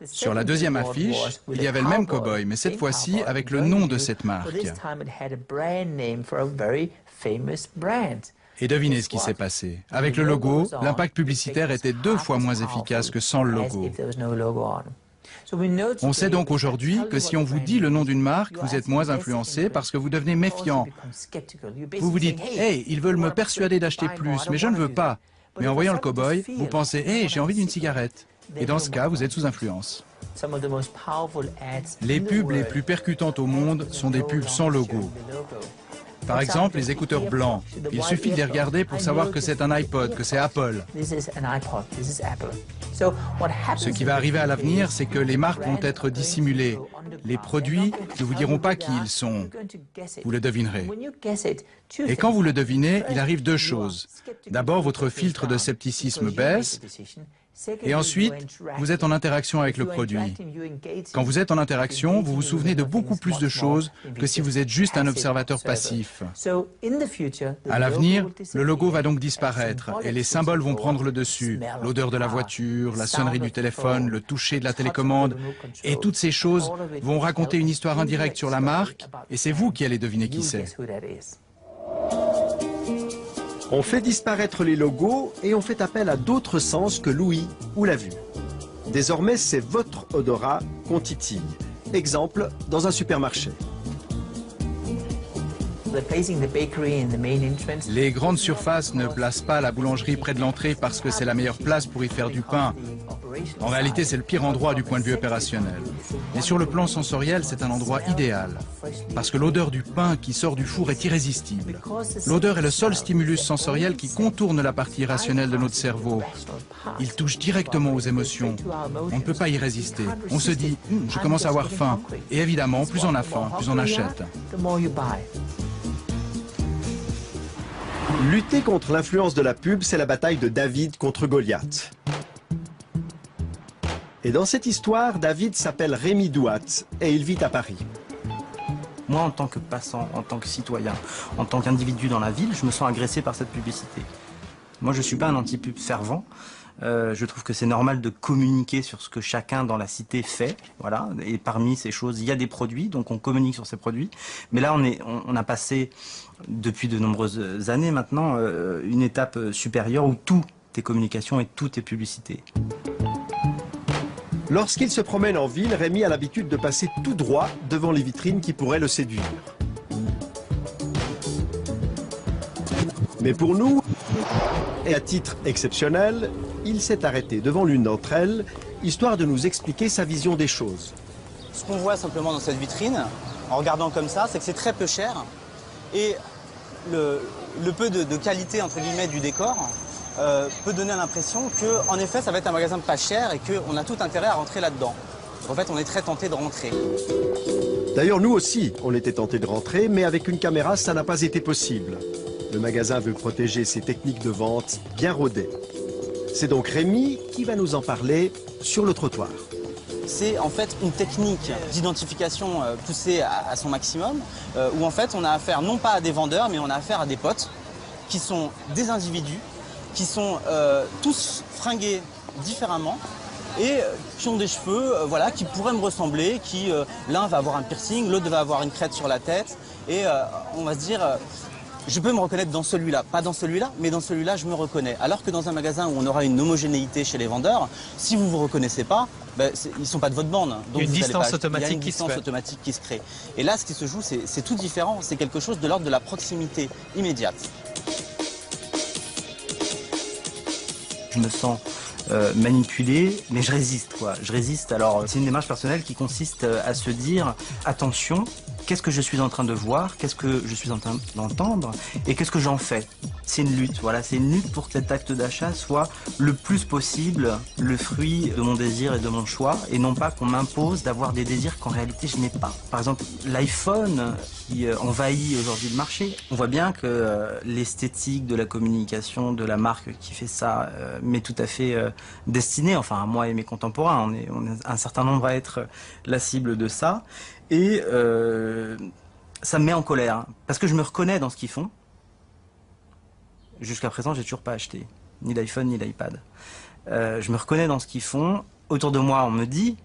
Sur la deuxième affiche, il y avait le même cow-boy, mais cette fois-ci avec le nom de cette marque. Et devinez ce qui s'est passé. Avec le logo, l'impact publicitaire était 2 fois moins efficace que sans le logo. On sait donc aujourd'hui que si on vous dit le nom d'une marque, vous êtes moins influencé parce que vous devenez méfiant. Vous vous dites « Hey, ils veulent me persuader d'acheter plus, mais je ne veux pas ». Mais en voyant le cow-boy, vous pensez « Hey, j'ai envie d'une cigarette ». Et dans ce cas, vous êtes sous influence. Les pubs les plus percutantes au monde sont des pubs sans logo. Par exemple, les écouteurs blancs. Il suffit de les regarder pour savoir que c'est un iPod, que c'est Apple. Ce qui va arriver à l'avenir, c'est que les marques vont être dissimulées. Les produits ne vous diront pas qui ils sont. Vous le devinerez. Et quand vous le devinez, il arrive 2 choses. D'abord, votre filtre de scepticisme baisse. Et ensuite, vous êtes en interaction avec le produit. Quand vous êtes en interaction, vous vous souvenez de beaucoup plus de choses que si vous êtes juste un observateur passif. À l'avenir, le logo va donc disparaître et les symboles vont prendre le dessus. L'odeur de la voiture, la sonnerie du téléphone, le toucher de la télécommande. Et toutes ces choses vont raconter une histoire indirecte sur la marque et c'est vous qui allez deviner qui c'est. On fait disparaître les logos et on fait appel à d'autres sens que l'ouïe ou la vue. Désormais, c'est votre odorat qu'on titille. Exemple, dans un supermarché. Les grandes surfaces ne placent pas la boulangerie près de l'entrée parce que c'est la meilleure place pour y faire du pain. En réalité, c'est le pire endroit du point de vue opérationnel. Mais sur le plan sensoriel, c'est un endroit idéal. Parce que l'odeur du pain qui sort du four est irrésistible. L'odeur est le seul stimulus sensoriel qui contourne la partie rationnelle de notre cerveau. Il touche directement aux émotions. On ne peut pas y résister. On se dit « je commence à avoir faim ». Et évidemment, plus on a faim, plus on achète. Lutter contre l'influence de la pub, c'est la bataille de David contre Goliath. Et dans cette histoire, David s'appelle Rémi Douat et il vit à Paris. Moi, en tant que passant, en tant que citoyen, en tant qu'individu dans la ville, je me sens agressé par cette publicité. Moi, je ne suis pas un anti-pub fervent. Je trouve que c'est normal de communiquer sur ce que chacun dans la cité fait. Voilà. Et parmi ces choses, il y a des produits, donc on communique sur ces produits. Mais là, on a passé, depuis de nombreuses années maintenant, une étape supérieure où tout est communication et tout est publicité. Lorsqu'il se promène en ville, Rémi a l'habitude de passer tout droit devant les vitrines qui pourraient le séduire. Mais pour nous, et à titre exceptionnel, il s'est arrêté devant l'une d'entre elles, histoire de nous expliquer sa vision des choses. Ce qu'on voit simplement dans cette vitrine, en regardant comme ça, c'est que c'est très peu cher. Et le peu de qualité, entre guillemets, du décor peut donner l'impression qu'en effet, ça va être un magasin pas cher et qu'on a tout intérêt à rentrer là-dedans. En fait, on est très tenté de rentrer. D'ailleurs, nous aussi, on était tentés de rentrer, mais avec une caméra, ça n'a pas été possible. Le magasin veut protéger ses techniques de vente bien rodées. C'est donc Rémi qui va nous en parler sur le trottoir. C'est en fait une technique d'identification poussée à son maximum, où en fait on a affaire non pas à des vendeurs, mais on a affaire à des potes qui sont des individus, qui sont tous fringués différemment et qui ont des cheveux voilà, qui pourraient me ressembler, qui l'un va avoir un piercing, l'autre va avoir une crête sur la tête et on va se dire je peux me reconnaître dans celui-là, pas dans celui-là, mais dans celui-là je me reconnais. Alors que dans un magasin où on aura une homogénéité chez les vendeurs, si vous vous reconnaissez pas, ben, ils ne sont pas de votre bande. Donc il y a une distance automatique qui se crée. Et là, ce qui se joue, c'est tout différent. C'est quelque chose de l'ordre de la proximité immédiate. Je me sens manipulé, mais je résiste, quoi. Je résiste. Alors, c'est une démarche personnelle qui consiste à se dire, attention, qu'est-ce que je suis en train de voir, qu'est-ce que je suis en train d'entendre, et qu'est-ce que j'en fais. C'est une lutte, voilà, c'est une lutte pour que cet acte d'achat soit le plus possible le fruit de mon désir et de mon choix, et non pas qu'on m'impose d'avoir des désirs qu'en réalité je n'ai pas. Par exemple, l'iPhone qui envahit aujourd'hui le marché. On voit bien que l'esthétique de la communication de la marque qui fait ça m'est tout à fait destinée, enfin à moi et mes contemporains, on est un certain nombre à être la cible de ça. Et ça me met en colère, hein, parce que je me reconnais dans ce qu'ils font. Jusqu'à présent, j'ai toujours pas acheté, ni d'iPhone, ni d'iPad. Je me reconnais dans ce qu'ils font. Autour de moi, on me dit,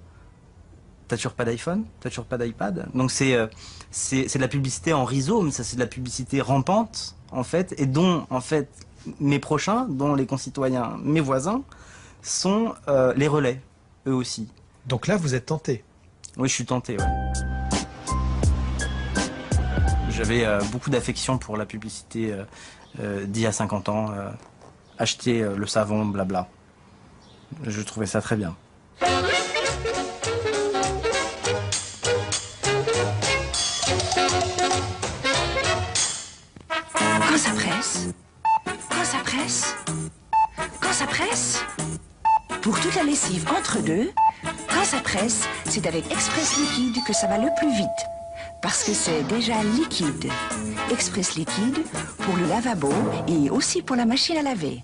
t'as toujours pas d'iPhone, t'as toujours pas d'iPad. Donc c'est de la publicité en rhizome, ça c'est de la publicité rampante, en fait, et dont, en fait, mes prochains, dont les concitoyens, mes voisins, sont les relais, eux aussi. Donc là, vous êtes tenté? Oui, je suis tenté, ouais. J'avais beaucoup d'affection pour la publicité d'il y a 50 ans. Acheter le savon, blabla. Je trouvais ça très bien. Quand ça presse, quand ça presse, quand ça presse, pour toute la lessive entre deux, quand ça presse, c'est avec Express Liquide que ça va le plus vite. Parce que c'est déjà liquide. Express Liquide pour le lavabo et aussi pour la machine à laver.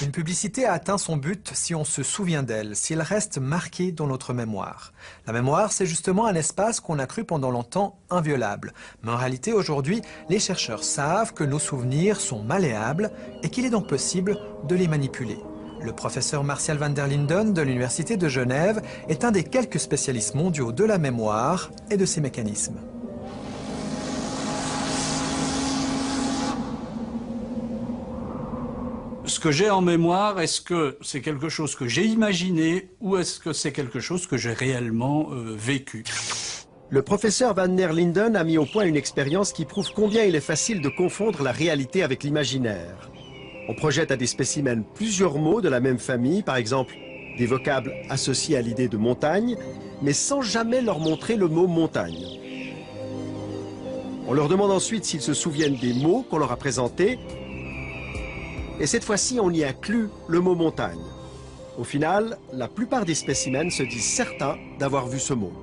Une publicité a atteint son but si on se souvient d'elle, si elle reste marquée dans notre mémoire. La mémoire, c'est justement un espace qu'on a cru pendant longtemps inviolable. Mais en réalité, aujourd'hui, les chercheurs savent que nos souvenirs sont malléables et qu'il est donc possible de les manipuler. Le professeur Martial van der Linden de l'Université de Genève est un des quelques spécialistes mondiaux de la mémoire et de ses mécanismes. Ce que j'ai en mémoire, est-ce que c'est quelque chose que j'ai imaginé ou est-ce que c'est quelque chose que j'ai réellement vécu? Le professeur van der Linden a mis au point une expérience qui prouve combien il est facile de confondre la réalité avec l'imaginaire. On projette à des spécimens plusieurs mots de la même famille, par exemple des vocables associés à l'idée de montagne, mais sans jamais leur montrer le mot montagne. On leur demande ensuite s'ils se souviennent des mots qu'on leur a présentés, et cette fois-ci on y inclut le mot montagne. Au final, la plupart des spécimens se disent certains d'avoir vu ce mot.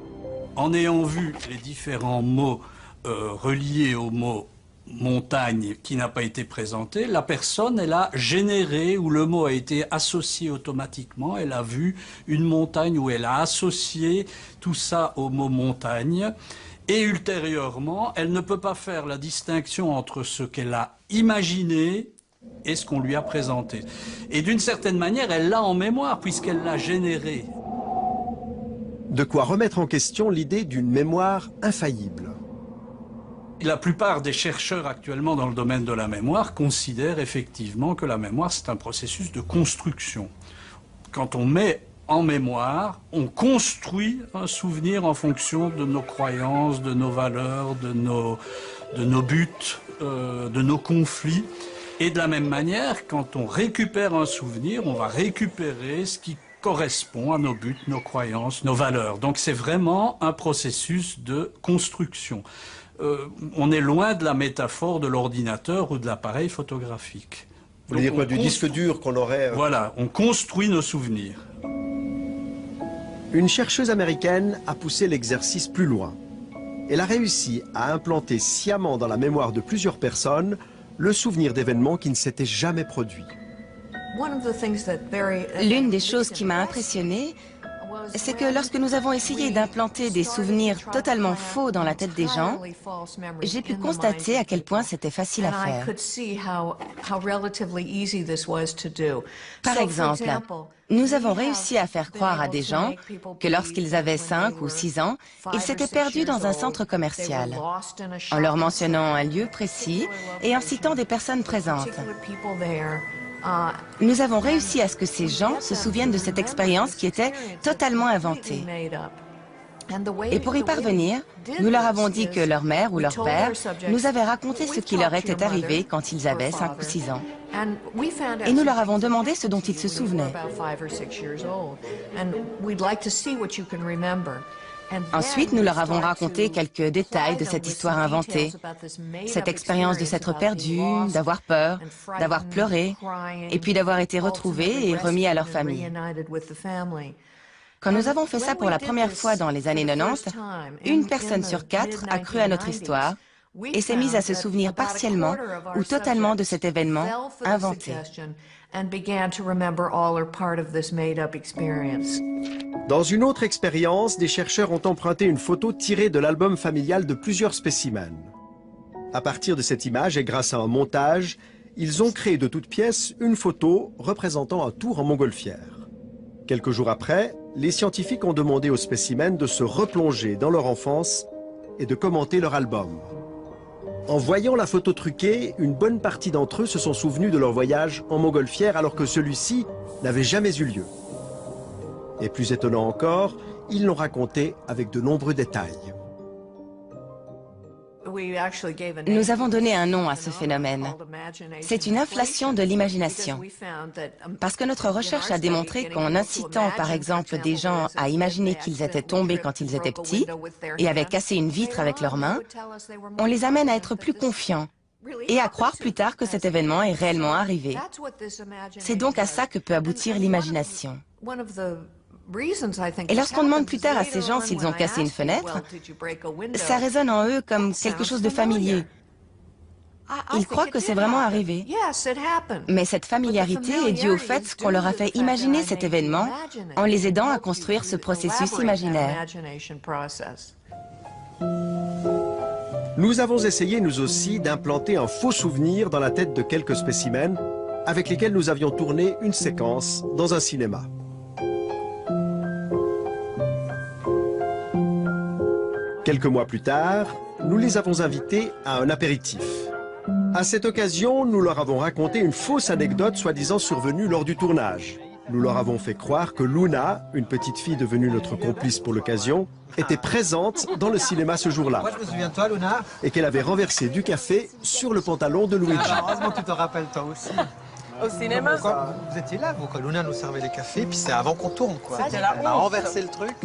En ayant vu les différents mots reliés au mot montagne qui n'a pas été présentée, la personne, elle a généré, ou le mot a été associé automatiquement, elle a vu une montagne, où elle a associé tout ça au mot montagne, et ultérieurement, elle ne peut pas faire la distinction entre ce qu'elle a imaginé et ce qu'on lui a présenté. Et d'une certaine manière, elle l'a en mémoire, puisqu'elle l'a généré. De quoi remettre en question l'idée d'une mémoire infaillible. La plupart des chercheurs actuellement dans le domaine de la mémoire considèrent effectivement que la mémoire, c'est un processus de construction. Quand on met en mémoire, on construit un souvenir en fonction de nos croyances, de nos valeurs, de nos buts, de nos conflits. Et de la même manière, quand on récupère un souvenir, on va récupérer ce qui correspond à nos buts, nos croyances, nos valeurs. Donc c'est vraiment un processus de construction. On est loin de la métaphore de l'ordinateur ou de l'appareil photographique. Vous voulez dire quoi, du disque dur qu'on aurait... Voilà, on construit nos souvenirs. Une chercheuse américaine a poussé l'exercice plus loin. Elle a réussi à implanter sciemment dans la mémoire de plusieurs personnes le souvenir d'événements qui ne s'étaient jamais produits. L'une des choses qui m'a impressionnée, c'est que lorsque nous avons essayé d'implanter des souvenirs totalement faux dans la tête des gens, j'ai pu constater à quel point c'était facile à faire. Par exemple, nous avons réussi à faire croire à des gens que lorsqu'ils avaient 5 ou 6 ans, ils s'étaient perdus dans un centre commercial, en leur mentionnant un lieu précis et en citant des personnes présentes. Nous avons réussi à ce que ces gens se souviennent de cette expérience qui était totalement inventée. Et pour y parvenir, nous leur avons dit que leur mère ou leur père nous avait raconté ce qui leur était arrivé quand ils avaient 5 ou 6 ans. Et nous leur avons demandé ce dont ils se souvenaient. Ensuite, nous leur avons raconté quelques détails de cette histoire inventée, cette expérience de s'être perdu, d'avoir peur, d'avoir pleuré, et puis d'avoir été retrouvés et remis à leur famille. Quand nous avons fait ça pour la première fois dans les années 90, une personne sur 4 a cru à notre histoire et s'est mise à se souvenir partiellement ou totalement de cet événement inventé. Dans une autre expérience, des chercheurs ont emprunté une photo tirée de l'album familial de plusieurs spécimens. À partir de cette image et grâce à un montage, ils ont créé de toutes pièces une photo représentant un tour en montgolfière. Quelques jours après, les scientifiques ont demandé aux spécimens de se replonger dans leur enfance et de commenter leur album. En voyant la photo truquée, une bonne partie d'entre eux se sont souvenus de leur voyage en montgolfière alors que celui-ci n'avait jamais eu lieu. Et plus étonnant encore, ils l'ont raconté avec de nombreux détails. Nous avons donné un nom à ce phénomène. C'est une inflation de l'imagination. Parce que notre recherche a démontré qu'en incitant par exemple des gens à imaginer qu'ils étaient tombés quand ils étaient petits et avaient cassé une vitre avec leurs mains, on les amène à être plus confiants et à croire plus tard que cet événement est réellement arrivé. C'est donc à ça que peut aboutir l'imagination. Et lorsqu'on demande plus tard à ces gens s'ils ont cassé une fenêtre, ça résonne en eux comme quelque chose de familier. Ils croient que c'est vraiment arrivé. Mais cette familiarité est due au fait qu'on leur a fait imaginer cet événement en les aidant à construire ce processus imaginaire. Nous avons essayé, nous aussi, d'implanter un faux souvenir dans la tête de quelques spécimens avec lesquels nous avions tourné une séquence dans un cinéma. Quelques mois plus tard, nous les avons invités à un apéritif. À cette occasion, nous leur avons raconté une fausse anecdote soi-disant survenue lors du tournage. Nous leur avons fait croire que Luna, une petite fille devenue notre complice pour l'occasion, était présente dans le cinéma ce jour-là. Moi, je me souviens de toi, Luna. Et qu'elle avait renversé du café sur le pantalon de Luigi. Heureusement que tu te rappelles toi aussi. Au cinéma, vous étiez là, vous, quand Luna nous servait des cafés, puis c'est avant qu'on tourne, quoi. C'était la Elle a renversé le truc.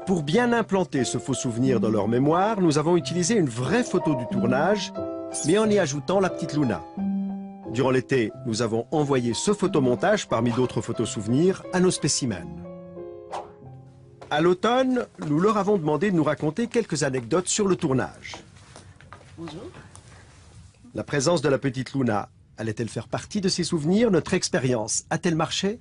Pour bien implanter ce faux souvenir dans leur mémoire, nous avons utilisé une vraie photo du tournage, mais en y ajoutant la petite Luna. Durant l'été, nous avons envoyé ce photomontage, parmi d'autres photos souvenirs, à nos spécimens. À l'automne, nous leur avons demandé de nous raconter quelques anecdotes sur le tournage. Bonjour. La présence de la petite Luna allait-elle faire partie de ses souvenirs? Notre expérience a-t-elle marché?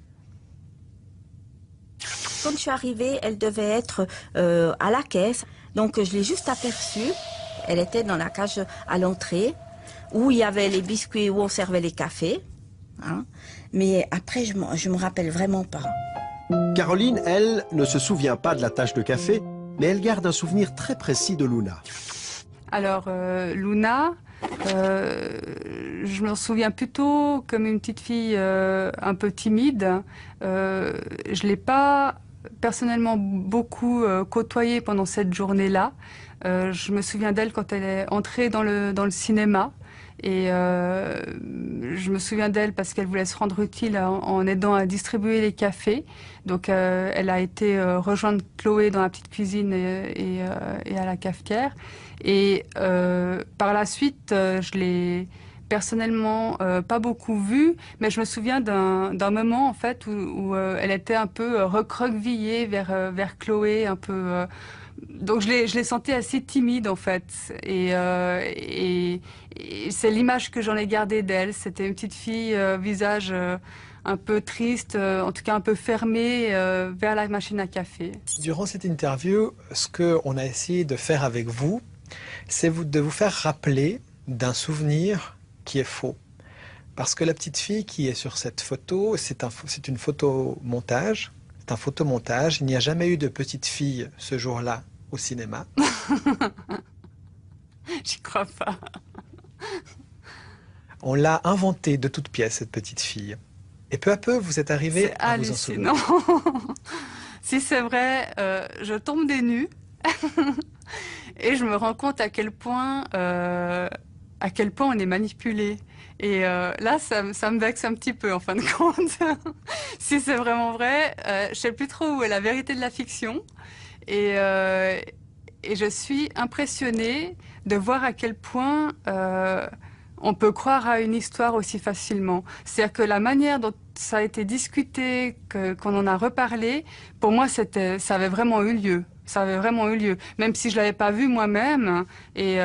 Quand je suis arrivée, elle devait être à la caisse. Donc je l'ai juste aperçue. Elle était dans la cage à l'entrée, où il y avait les biscuits, où on servait les cafés. Hein. Mais après, je me rappelle vraiment pas. Caroline, elle, ne se souvient pas de la tache de café, mais elle garde un souvenir très précis de Luna. Alors, Luna, je me souviens plutôt comme une petite fille un peu timide. Je l'ai pas personnellement beaucoup côtoyée pendant cette journée-là. Je me souviens d'elle quand elle est entrée dans le cinéma. Et je me souviens d'elle parce qu'elle voulait se rendre utile en aidant à distribuer les cafés. Donc elle a été rejoindre Chloé dans la petite cuisine et à la cafetière. Et par la suite, je l'ai personnellement pas beaucoup vue, mais je me souviens d'un moment en fait où elle était un peu recroquevillée vers Chloé, un peu... Donc je l'ai sentie assez timide en fait, et c'est l'image que j'en ai gardée d'elle. C'était une petite fille, visage un peu triste, en tout cas un peu fermé vers la machine à café. Durant cette interview, ce qu'on a essayé de faire avec vous, c'est de vous faire rappeler d'un souvenir qui est faux. Parce que la petite fille qui est sur cette photo, c'est une photomontage. C'est un photomontage. Il n'y a jamais eu de petite fille ce jour-là au cinéma. J'y crois pas. On l'a inventée de toutes pièces, cette petite fille. Et peu à peu, vous êtes arrivé à vous en souvenir. Si c'est vrai, je tombe des nues et je me rends compte à quel point on est manipulé. Et là, ça me vexe un petit peu, en fin de compte. Si c'est vraiment vrai, je sais plus trop où est la vérité de la fiction. Et je suis impressionnée de voir à quel point on peut croire à une histoire aussi facilement. C'est-à-dire que la manière dont ça a été discuté, qu'on en a reparlé, pour moi, ça avait vraiment eu lieu. Ça avait vraiment eu lieu, même si je l'avais pas vu moi-même. Et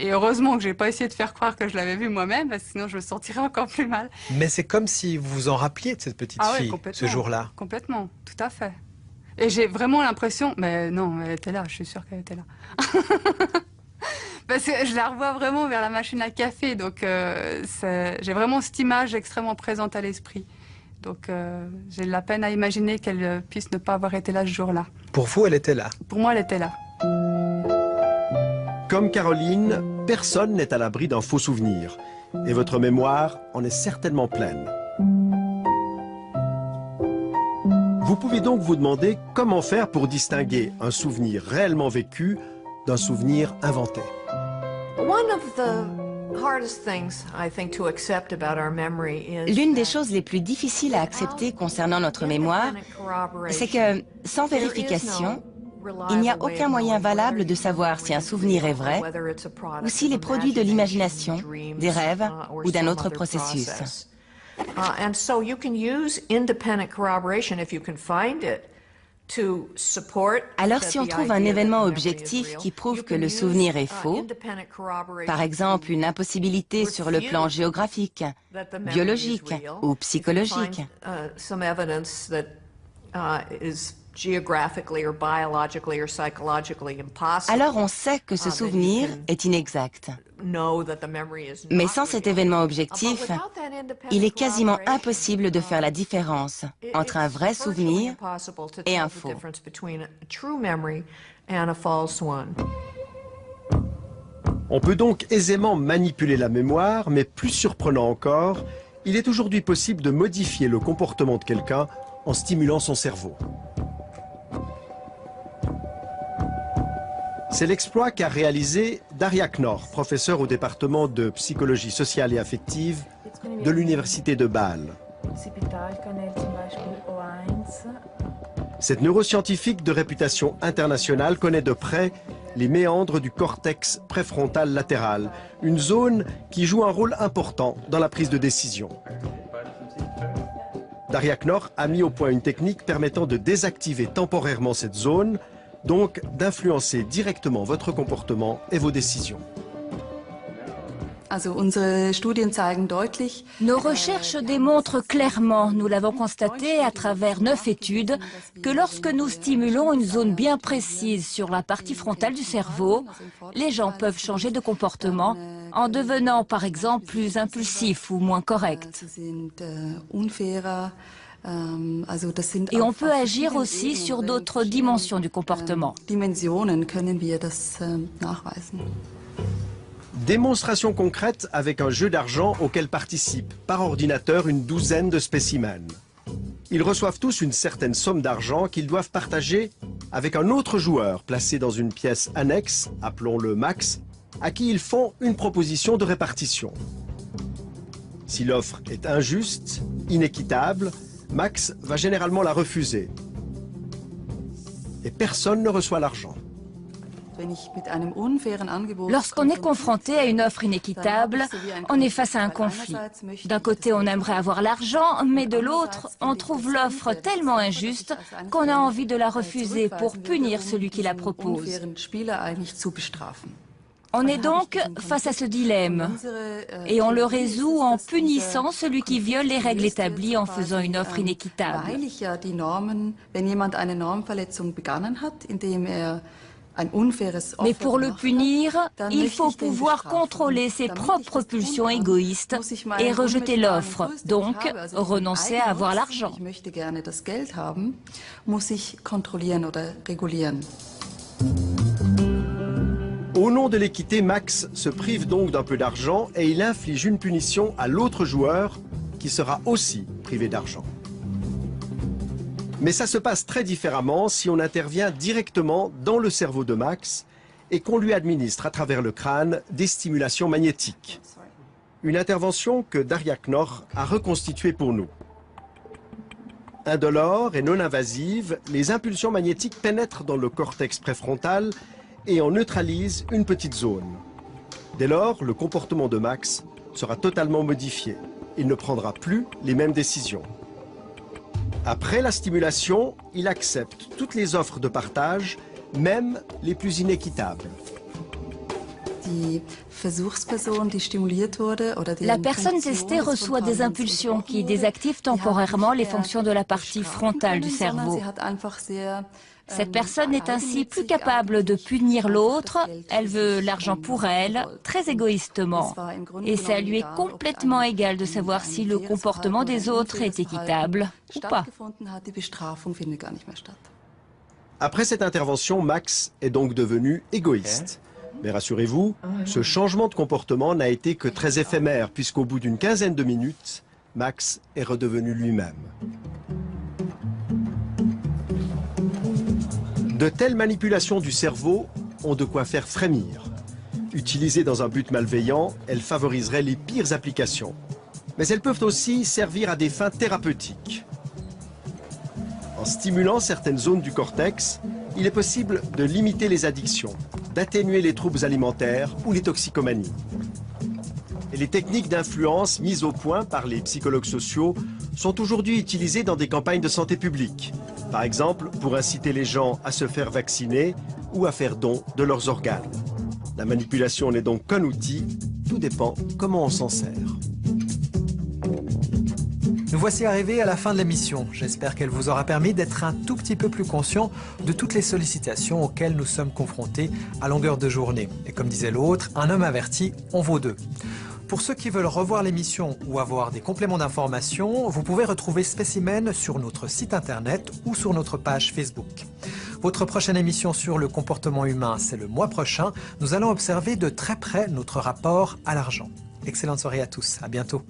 heureusement que j'ai pas essayé de faire croire que je l'avais vu moi-même, parce que sinon je me sentirais encore plus mal. Mais c'est comme si vous vous en rappeliez de cette petite fille ce jour-là. Complètement, tout à fait. Et j'ai vraiment l'impression, mais non, elle était là, je suis sûre qu'elle était là. Parce que je la revois vraiment vers la machine à café, donc j'ai vraiment cette image extrêmement présente à l'esprit. Donc j'ai de la peine à imaginer qu'elle puisse ne pas avoir été là ce jour-là. Pour vous, elle était là? Pour moi, elle était là. Comme Caroline, personne n'est à l'abri d'un faux souvenir. Et votre mémoire en est certainement pleine. Vous pouvez donc vous demander comment faire pour distinguer un souvenir réellement vécu d'un souvenir inventé. L'une des choses les plus difficiles à accepter concernant notre mémoire, c'est que, sans vérification, il n'y a aucun moyen valable de savoir si un souvenir est vrai ou s'il est produit de l'imagination, des rêves ou d'un autre processus. Alors si on trouve un événement objectif qui prouve que le souvenir est faux, par exemple une impossibilité sur le plan géographique, biologique ou psychologique, alors on sait que ce souvenir est inexact. Mais sans cet événement objectif, il est quasiment impossible de faire la différence entre un vrai souvenir et un faux. On peut donc aisément manipuler la mémoire, mais plus surprenant encore, il est aujourd'hui possible de modifier le comportement de quelqu'un en stimulant son cerveau. C'est l'exploit qu'a réalisé Daria Knorr, professeure au département de psychologie sociale et affective de l'université de Bâle. Cette neuroscientifique de réputation internationale connaît de près les méandres du cortex préfrontal latéral, une zone qui joue un rôle important dans la prise de décision. Daria Knorr a mis au point une technique permettant de désactiver temporairement cette zone, donc d'influencer directement votre comportement et vos décisions. Nos recherches démontrent clairement, nous l'avons constaté à travers 9 études, que lorsque nous stimulons une zone bien précise sur la partie frontale du cerveau, les gens peuvent changer de comportement en devenant par exemple plus impulsifs ou moins corrects. Et on peut agir aussi sur d'autres dimensions du comportement. Démonstration concrète avec un jeu d'argent auquel participent par ordinateur une douzaine de spécimens. Ils reçoivent tous une certaine somme d'argent qu'ils doivent partager avec un autre joueur placé dans une pièce annexe, appelons-le Max, à qui ils font une proposition de répartition. Si l'offre est injuste, inéquitable, Max va généralement la refuser. Et personne ne reçoit l'argent. Lorsqu'on est confronté à une offre inéquitable, on est face à un conflit. D'un côté, on aimerait avoir l'argent, mais de l'autre, on trouve l'offre tellement injuste qu'on a envie de la refuser pour punir celui qui la propose. On est donc face à ce dilemme et on le résout en punissant celui qui viole les règles établies en faisant une offre inéquitable. Mais pour le punir, il faut pouvoir contrôler ses propres pulsions égoïstes et rejeter l'offre, donc renoncer à avoir l'argent. Au nom de l'équité, Max se prive donc d'un peu d'argent et il inflige une punition à l'autre joueur qui sera aussi privé d'argent. Mais ça se passe très différemment si on intervient directement dans le cerveau de Max et qu'on lui administre à travers le crâne des stimulations magnétiques. Une intervention que Daria Knorr a reconstituée pour nous. Indolore et non invasive, les impulsions magnétiques pénètrent dans le cortex préfrontal et en neutralisent une petite zone. Dès lors, le comportement de Max sera totalement modifié. Il ne prendra plus les mêmes décisions. Après la stimulation, il accepte toutes les offres de partage, même les plus inéquitables. La personne testée reçoit des impulsions qui désactivent temporairement les fonctions de la partie frontale du cerveau. Cette personne est ainsi plus capable de punir l'autre, elle veut l'argent pour elle, très égoïstement. Et ça lui est complètement égal de savoir si le comportement des autres est équitable ou pas. Après cette intervention, Max est donc devenu égoïste. Mais rassurez-vous, ce changement de comportement n'a été que très éphémère, puisqu'au bout d'une quinzaine de minutes, Max est redevenu lui-même. De telles manipulations du cerveau ont de quoi faire frémir. Utilisées dans un but malveillant, elles favoriseraient les pires applications. Mais elles peuvent aussi servir à des fins thérapeutiques. En stimulant certaines zones du cortex, il est possible de limiter les addictions, d'atténuer les troubles alimentaires ou les toxicomanies. Et les techniques d'influence mises au point par les psychologues sociaux sont aujourd'hui utilisées dans des campagnes de santé publique. Par exemple, pour inciter les gens à se faire vacciner ou à faire don de leurs organes. La manipulation n'est donc qu'un outil, tout dépend comment on s'en sert. Nous voici arrivés à la fin de l'émission. J'espère qu'elle vous aura permis d'être un tout petit peu plus conscient de toutes les sollicitations auxquelles nous sommes confrontés à longueur de journée. Et comme disait l'autre, un homme averti en vaut deux. Pour ceux qui veulent revoir l'émission ou avoir des compléments d'information, vous pouvez retrouver Spécimen sur notre site internet ou sur notre page Facebook. Votre prochaine émission sur le comportement humain, c'est le mois prochain. Nous allons observer de très près notre rapport à l'argent. Excellente soirée à tous, à bientôt.